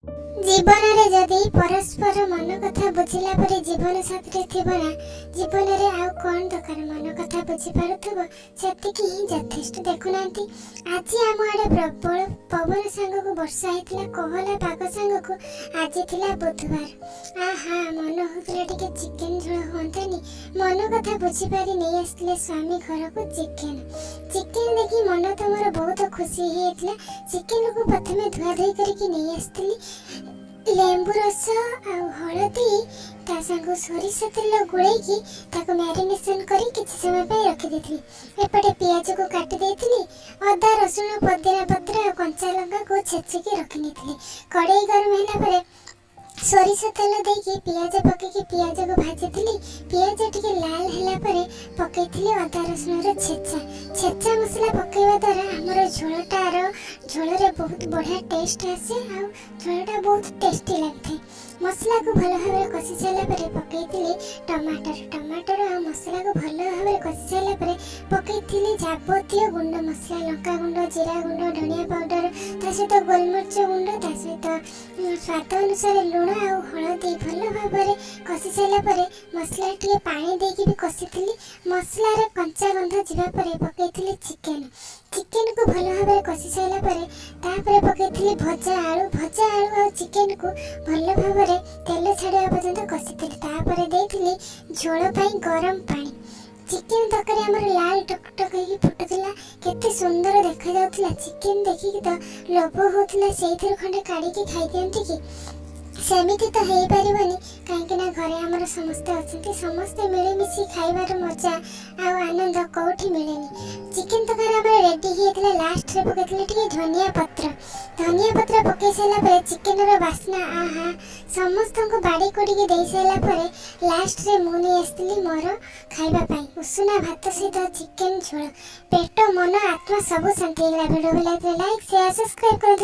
जीवन रे जदि परस्पर मन कथा बुझिला परे जीवन साथी थिबो ना जीवन रे आउ कोन दरकार मन कथा बुझी पारुथबो सेतिकी ही यथेष्ट देखुनांती। आज आम आड़े प्रबल पवन सांग को वर्षा होता कहला पाग सांग को आज थिला बुधवार। आहा मन होता टिके चिकेन झोल हुंतानी मन कथा बुझी पारी नहीं आसले स्वामी घर को चिकेन चिकेन देखी मन तो मोर बहुत खुशी होता। चिकेन को प्रथमे धुआ धुई करके नहीं आसली लेंबू रस आ हलदी ता संग सोरिष तेल गोलैकी ताको मैरिनेशन करी किछि समय पे रखि देथि। एपटे प्याज को काटि देथि अदा रसुण पुदीना पत्र आ कंचा लंका को छेचिकी रखि नेथि। कड़ाई गरम होला परे सोरिष तेल देकी पियाज पकेकी पियाज को भाजी पियाज टिके लाल होला परे पकेइथिली अदा रसुण रो छेचा मसला पकेवा द्वारा हमर झोल रे बहुत बढ़िया टेस्ट आसे आ झोलटा बहुत टेस्टी लगथे। मसला को भल भाव कषि सारा परे पकेइथिली टमाटर आ मसला को भल भाव कषि सारा परे पकेइथिली जाबतीय गुंड मसला लंका गुंड जीरा गुंड धनिया पाउडर ता सहित गोलमरिच गुंड ता सहित स्वाद अनुसार लुण आ हलदी भल भाव कषि सारा परे मसला टिके पानी देकी भी कषिथिली। मसला रे कंचा गंध जिबा परे पकेइथिली चिकेन को भल भाव कषि सारा परे तापरे पकेइथिली भजा आलू आ चिकेन को भल भाव तेल छाड़ा पर्यंत कषिथिली। तापरे देइथिली झोल पाई गरम पानी। चिकेन तरकारी हमर लाल टकटक होई फुटुथिला केते सुंदर देखा जाउथिला। चिकेन देखि तो लोभ होथिला सेइथिर खंडे काढी के खाइ दियंती कि सेमिति तो हेई परिबनी काहेकि ना घरे हमर समस्त अछंती समस्त मिले मिसी खाइबार मजा आ आनंद कोठी मिलेनी। चिकेन तरकारी हमर रेडी हेतला लास्ट रे पकेतले टिके धनिया पत्र पके सेला परे चिकेन रो वासना आहा समस्त को बाडी कोडी के देई सेला परे लास्ट रे मु नै आस्तिली मोर खाइबा पई उषुना भात सहित चिकेन झोल पेट मन आत्मा सब शांति। वीडियो लाइक शेयर सब्सक्राइब कर